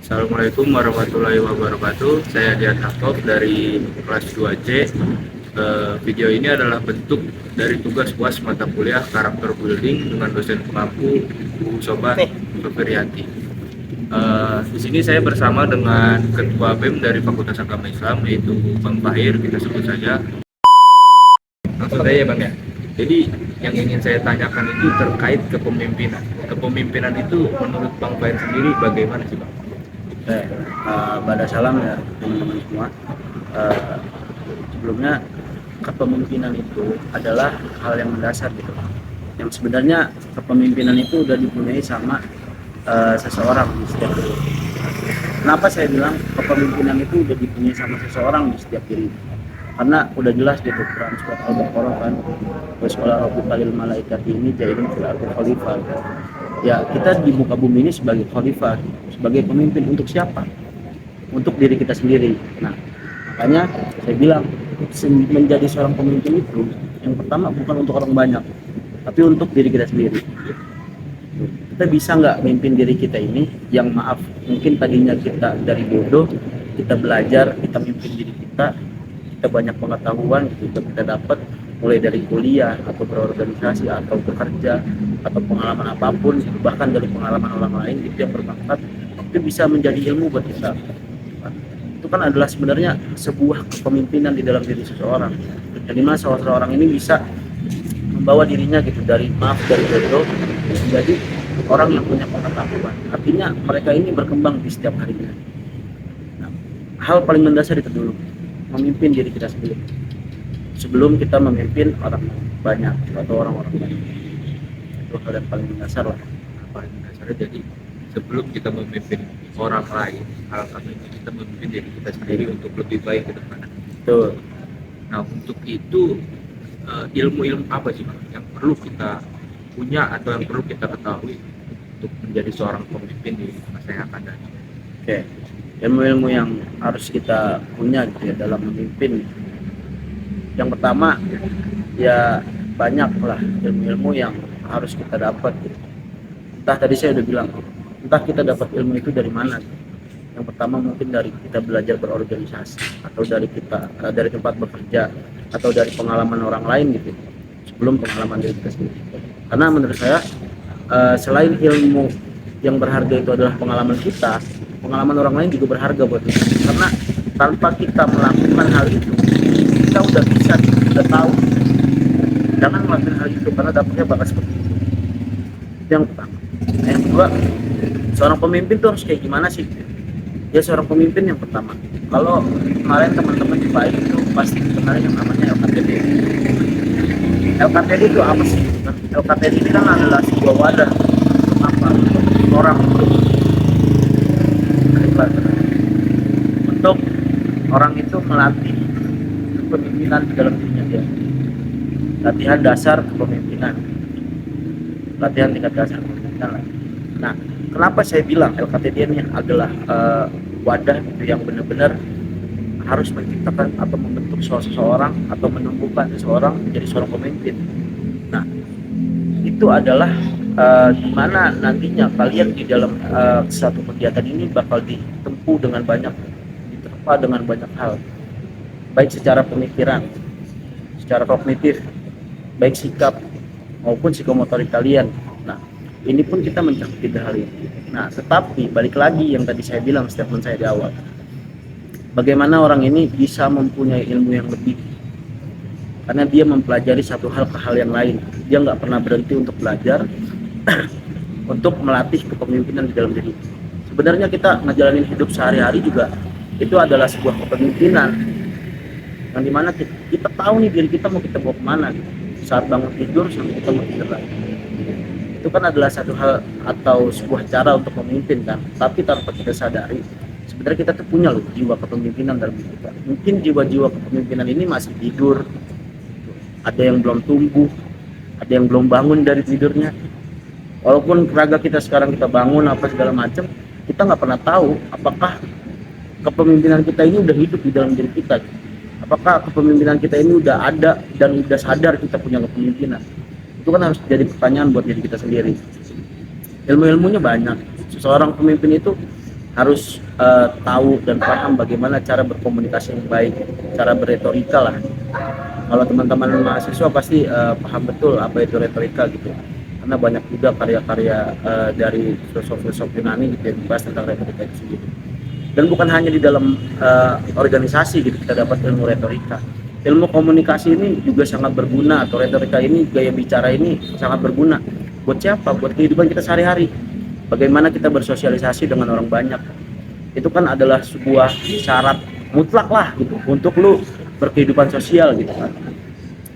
Assalamualaikum warahmatullahi wabarakatuh. Saya Dian Hakob dari kelas 2C. Video ini adalah bentuk dari tugas UAS mata kuliah karakter building dengan dosen pengampu Bu Sobat Ferianti. Di sini saya bersama dengan Ketua BEM dari Fakultas Agama Islam, yaitu Bang Fahir, kita sebut saja. Langsung saja ya Bang ya. Jadi yang ingin saya tanyakan itu terkait kepemimpinan. Kepemimpinan itu menurut Bang Fahir sendiri bagaimana sih Bang? Pada salam ya teman-teman semua. Sebelumnya kepemimpinan itu adalah hal yang mendasar gitu. Yang sebenarnya kepemimpinan itu udah dipunyai sama seseorang di setiap diri. Kenapa saya bilang kepemimpinan itu udah dipunyai sama seseorang di setiap diri? Karena udah jelas gitu Quran surat Al-Baqarah kan, wasqala rabbuka lil malaikati ini ja'ilun fil ardi khalifah. Ya, kita di muka bumi ini sebagai khalifah, sebagai pemimpin untuk siapa? Untuk diri kita sendiri. Nah, makanya saya bilang menjadi seorang pemimpin itu yang pertama bukan untuk orang banyak, tapi untuk diri kita sendiri. Kita bisa nggak mimpin diri kita ini yang maaf mungkin tadinya kita dari bodoh, kita belajar, kita mimpin diri kita banyak pengetahuan gitu kita dapat mulai dari kuliah atau berorganisasi atau bekerja atau pengalaman apapun, bahkan dari pengalaman orang lain itu yang bermanfaat, itu bisa menjadi ilmu buat kita. Itu kan adalah sebenarnya sebuah kepemimpinan di dalam diri seseorang, jadi mana seseorang ini bisa membawa dirinya gitu dari bodoh menjadi orang yang punya pengetahuan. Artinya mereka ini berkembang di setiap harinya. Nah, hal paling mendasar itu dulu, memimpin diri kita sendiri sebelum kita memimpin orang banyak atau orang-orang banyak. Itu hal yang paling mendasar lah. Paling mendasarnya jadi sebelum kita memimpin orang lain, hal satunya kita memimpin diri kita sendiri untuk lebih baik ke depan. Betul. Nah, untuk itu ilmu-ilmu apa sih Bang yang perlu kita punya atau yang perlu kita ketahui untuk menjadi seorang pemimpin di masa yang akan datang? Oke. Ilmu-ilmu yang harus kita punya gitu ya dalam memimpin. Yang pertama ya banyak lah ilmu-ilmu yang harus kita dapat gitu. Entah tadi saya udah bilang, entah kita dapat ilmu itu dari mana. Yang pertama mungkin dari kita belajar berorganisasi, atau dari kita dari tempat bekerja, atau dari pengalaman orang lain gitu sebelum pengalaman diri kita sendiri. Karena menurut saya selain ilmu yang berharga itu adalah pengalaman kita, pengalaman orang lain juga berharga buat kita. Karena tanpa kita melakukan hal itu, kita udah bisa, udah tahu. Jangan melakukan hal itu karena dapatnya bakal seperti itu. Itu yang pertama. Nah, yang kedua, seorang pemimpin tuh harus kayak gimana sih? Ya, seorang pemimpin yang pertama, kalau kemarin teman-teman di PAI itu pasti kenal yang namanya LKTD. LKTD itu apa sih? LKTD ini kan adalah sebuah wadah orang untuk orang itu melatih kepemimpinan di dalam dirinya dia. Latihan dasar kepemimpinan, latihan tingkat dasar kepemimpinan. Nah, kenapa saya bilang LKTD ini adalah wadah itu yang benar-benar harus menciptakan atau membentuk seseorang atau menumbuhkan seseorang menjadi seorang pemimpin. Nah, itu adalah dimana nantinya kalian di dalam satu kegiatan ini bakal ditempuh dengan diterpa dengan banyak hal, baik secara pemikiran, secara kognitif, baik sikap maupun psikomotorik kalian. Nah, ini pun kita mencakup hal ini. Nah, tetapi balik lagi yang tadi saya bilang statement saya di awal, bagaimana orang ini bisa mempunyai ilmu yang lebih, karena dia mempelajari satu hal ke hal yang lain. Dia nggak pernah berhenti untuk belajar untuk melatih kepemimpinan di dalam diri. Sebenarnya kita ngejalanin hidup sehari-hari juga itu adalah sebuah kepemimpinan yang dimana kita tahu nih diri kita mau kita bawa kemana saat bangun tidur sampai kita mau tidur lagi. Itu kan adalah satu hal atau sebuah cara untuk memimpin kan, tapi tanpa kita sadari sebenarnya kita tuh punya loh jiwa kepemimpinan dalam diri kita. Mungkin jiwa-jiwa kepemimpinan ini masih tidur, ada yang belum tumbuh, ada yang belum bangun dari tidurnya. Walaupun raga kita sekarang kita bangun apa segala macam, kita nggak pernah tahu apakah kepemimpinan kita ini udah hidup di dalam diri kita. Apakah kepemimpinan kita ini udah ada dan udah sadar kita punya kepemimpinan. Itu kan harus jadi pertanyaan buat diri kita sendiri. Ilmu-ilmunya banyak. Seseorang pemimpin itu harus tahu dan paham bagaimana cara berkomunikasi yang baik, cara berretorika lah. Kalau teman-teman mahasiswa pasti paham betul apa itu retorika gitu, karena banyak juga karya-karya dari filsuf-filsuf Yunani gitu yang membahas tentang retorika itu sendiri. Dan bukan hanya di dalam organisasi gitu kita dapat ilmu retorika. Ilmu komunikasi ini juga sangat berguna, atau retorika ini, gaya bicara ini sangat berguna. Buat siapa? Buat kehidupan kita sehari-hari. Bagaimana kita bersosialisasi dengan orang banyak. Itu kan adalah sebuah syarat mutlak lah gitu untuk lu berkehidupan sosial gitu kan.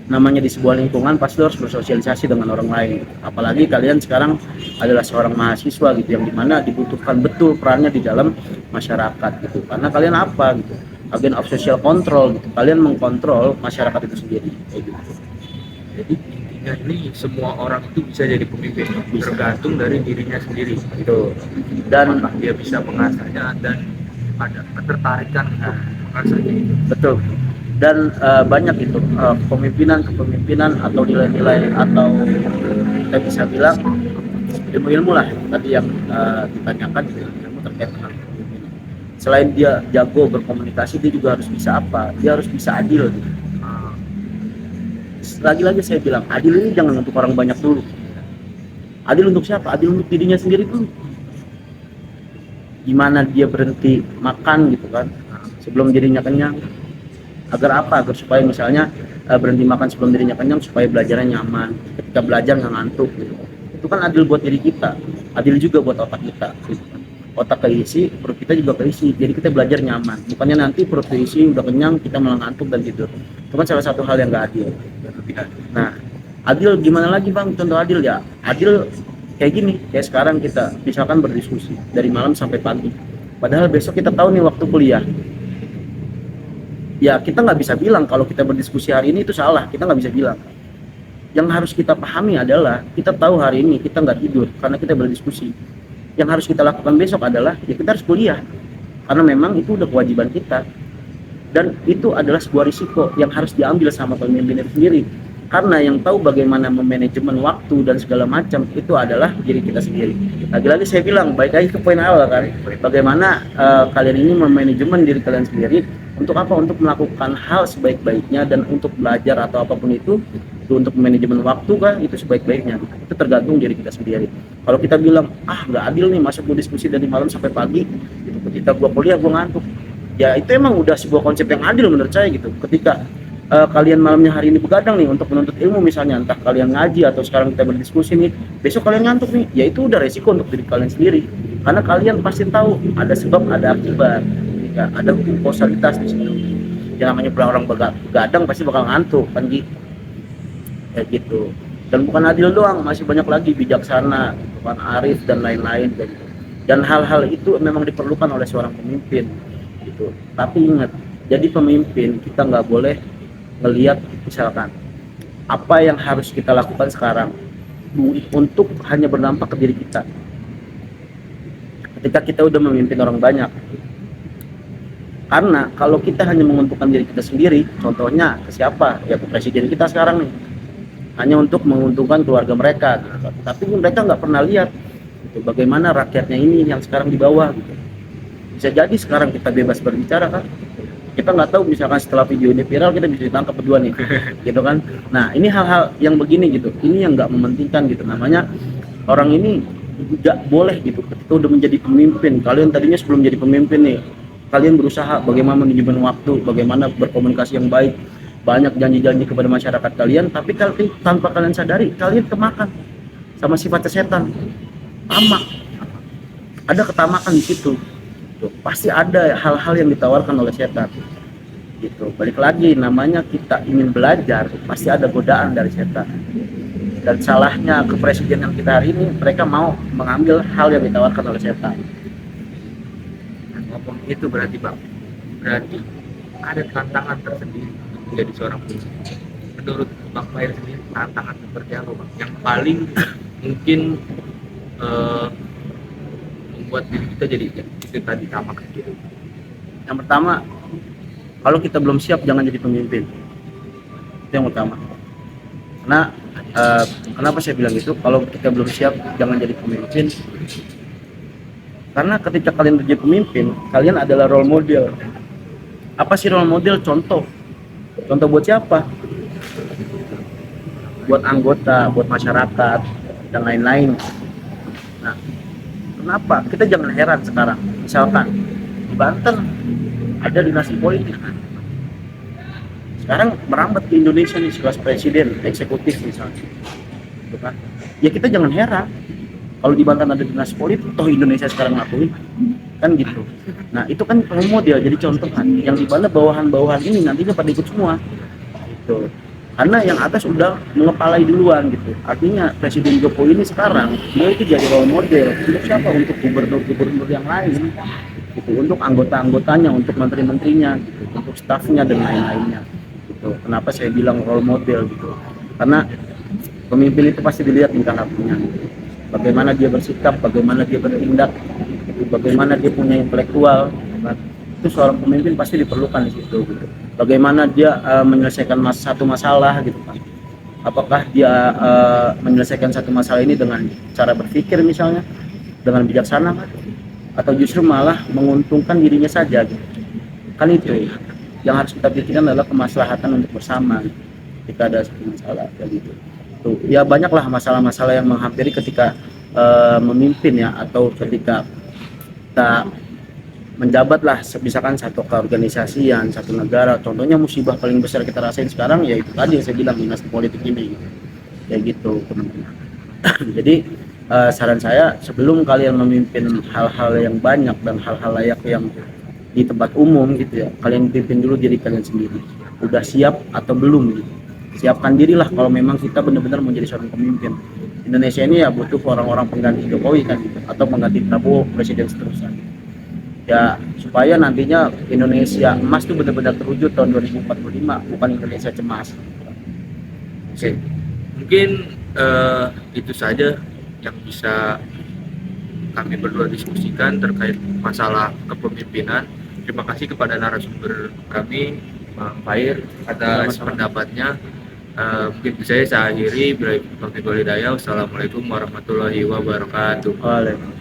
Namanya di sebuah lingkungan pasti harus bersosialisasi dengan orang lain. Apalagi kalian sekarang adalah seorang mahasiswa gitu, yang dimana dibutuhkan betul perannya di dalam masyarakat gitu. Karena kalian apa gitu? Agen of social control gitu. Kalian mengkontrol masyarakat itu sendiri kayak gitu. Jadi intinya ini semua orang itu bisa jadi pemimpin, tergantung dari dirinya sendiri. Gitu. Dan apakah dia bisa mengasahnya dan ada ketertarikan untuk mengasahnya itu. betul. Dan banyak itu kepemimpinan atau nilai-nilai, atau kita bisa bilang ilmu-ilmu lah tadi yang ditanyakan, ilmu terkait dengan kepemimpinan. Selain dia jago berkomunikasi, dia juga harus bisa apa? Dia harus bisa adil gitu. Lagi-lagi saya bilang, adil ini jangan untuk orang banyak dulu. Adil untuk siapa? Adil untuk dirinya sendiri dulu. Gimana dia berhenti makan gitu kan sebelum dirinya kenyang. Agar apa? Agar supaya misalnya berhenti makan sebelum dirinya kenyang, supaya belajarnya nyaman, ketika belajar nggak ngantuk gitu. Itu kan adil buat diri kita, adil juga buat otak kita gitu kan. Otak keisi, perut kita juga keisi, jadi kita belajar nyaman. Bukannya nanti perut keisi udah kenyang kita malah ngantuk dan tidur. Itu kan salah satu hal yang nggak adil. Nah, adil gimana lagi bang? Contoh adil ya, adil kayak gini, kayak sekarang kita misalkan berdiskusi dari malam sampai pagi, padahal besok kita tahu nih waktu kuliah. Ya kita nggak bisa bilang kalau kita berdiskusi hari ini itu salah, kita nggak bisa bilang. Yang harus kita pahami adalah kita tahu hari ini kita nggak tidur karena kita berdiskusi. Yang harus kita lakukan besok adalah ya kita harus kuliah, karena memang itu udah kewajiban kita. Dan itu adalah sebuah risiko yang harus diambil sama pemimpin itu sendiri, karena yang tahu bagaimana memanajemen waktu dan segala macam itu adalah diri kita sendiri. Lagi-lagi saya bilang, baik lagi ke poin awal kan, bagaimana kalian ini memanajemen diri kalian sendiri. Untuk apa? Untuk melakukan hal sebaik-baiknya, dan untuk belajar atau apapun itu untuk manajemen waktu kan itu sebaik-baiknya. Itu tergantung diri kita sendiri. Kalau kita bilang nggak adil nih, masa gue diskusi dari malam sampai pagi gitu, ketika gue kuliah gue ngantuk, ya itu emang udah sebuah konsep yang adil menurut saya gitu. Ketika kalian malamnya hari ini begadang nih untuk menuntut ilmu misalnya, entah kalian ngaji atau sekarang kita berdiskusi nih, besok kalian ngantuk nih, ya itu udah resiko untuk diri kalian sendiri, karena kalian pasti tahu ada sebab ada akibat. Ya, ada hukum kausalitas di situ. Yang namanya orang begadang pasti bakal ngantuk kan gitu. Kayak gitu. Dan bukan adil doang, masih banyak lagi, bijaksana, bukan arif dan lain-lain gitu. Dan hal-hal itu memang diperlukan oleh seorang pemimpin gitu. Tapi ingat, jadi pemimpin kita nggak boleh ngelihat misalkan apa yang harus kita lakukan sekarang untuk hanya berdampak ke diri kita. Ketika kita udah memimpin orang banyak, karena kalau kita hanya menguntungkan diri kita sendiri, contohnya ke siapa? Ya ke presiden kita sekarang nih, hanya untuk menguntungkan keluarga mereka gitu. Tapi mereka nggak pernah lihat gitu, bagaimana rakyatnya ini yang sekarang di bawah gitu. Bisa jadi sekarang kita bebas berbicara kan, kita nggak tahu misalkan setelah video ini viral kita bisa ditangkap berdua nih gitu kan. Nah ini hal-hal yang begini gitu, ini yang nggak mementingkan gitu. Namanya orang ini nggak boleh gitu ketika udah menjadi pemimpin. Kalian tadinya sebelum jadi pemimpin nih, kalian berusaha bagaimana manajemen waktu, bagaimana berkomunikasi yang baik, banyak janji-janji kepada masyarakat kalian, tapi tanpa kalian sadari kalian kemakan sama sifat setan, tamak. Ada ketamakan di situ. Tuh, pasti ada hal-hal yang ditawarkan oleh setan. Gitu. Balik lagi, namanya kita ingin belajar, pasti ada godaan dari setan. Dan salahnya kepresidenan kita hari ini, mereka mau mengambil hal yang ditawarkan oleh setan. Itu berarti bang, berarti ada tantangan tersendiri untuk menjadi seorang pemimpin. Menurut bang Fair sendiri, tantangan seperti apa bang yang paling mungkin membuat diri kita jadi itu tadi tamak gitu? Yang pertama, kalau kita belum siap jangan jadi pemimpin. Itu yang utama. Karena kenapa saya bilang itu? Kalau kita belum siap jangan jadi pemimpin, Karena ketika kalian menjadi pemimpin, kalian adalah role model. Apa sih role model? Contoh. Contoh buat siapa? Buat anggota, buat masyarakat, dan lain-lain. Nah, kenapa? Kita jangan heran sekarang. Misalkan di Banten ada dinasti politik. Sekarang merambat ke Indonesia nih, sekelas presiden, eksekutif misalnya. Gitu kan? Ya kita jangan heran. Kalau di Banten ada dinasti politik, toh Indonesia sekarang ngakuin, kan gitu. Nah itu kan role model, jadi contoh kan. Yang di mana bawahan-bawahan ini nantinya pada ikut semua, gitu. Karena yang atas udah mengepalai duluan gitu. Artinya Presiden Jokowi ini sekarang dia itu jadi role model untuk siapa? Untuk gubernur-gubernur yang lain, gitu. Untuk anggota-anggotanya, untuk menteri-menterinya, gitu. Untuk stafnya dan lain-lainnya. Gitu. Kenapa saya bilang role model gitu? Karena pemimpin itu pasti dilihat tingkah lakunya. Bagaimana dia bersikap, bagaimana dia bertindak, bagaimana dia punya intelektual. Itu seorang pemimpin pasti diperlukan di situ. Gitu. Bagaimana dia menyelesaikan satu masalah, gitu kan? Apakah dia menyelesaikan satu masalah ini dengan cara berpikir misalnya, dengan bijaksana, atau justru malah menguntungkan dirinya saja, gitu. Kan itu yang harus kita pikirkan adalah kemaslahatan untuk bersama ketika ada satu masalah kayak gitu. Tuh, ya banyaklah masalah-masalah yang menghampiri ketika memimpin ya, atau ketika kita menjabat lah, misalkan satu keorganisasian, satu negara. Contohnya musibah paling besar kita rasain sekarang ya itu tadi yang saya bilang, dinasti politik ini kayak gitu teman-teman. Jadi saran saya, sebelum kalian memimpin hal-hal yang banyak dan hal-hal layak yang di tempat umum gitu ya, kalian pimpin dulu diri kalian sendiri, udah siap atau belum gitu. Siapkan dirilah kalau memang kita benar-benar mau jadi seorang pemimpin. Indonesia ini ya butuh orang-orang pengganti Jokowi kan gitu, atau pengganti Prabowo presiden seterusnya. Ya supaya nantinya Indonesia emas itu benar-benar terwujud tahun 2045, bukan Indonesia cemas. Oke. Mungkin itu saja yang bisa kami berdua diskusikan terkait masalah kepemimpinan. Terima kasih kepada narasumber kami, Bang Fair, atas pendapatnya. Mungkin saya akhiri. Wassalamualaikum warahmatullahi wabarakatuh. Waalaikumsalam.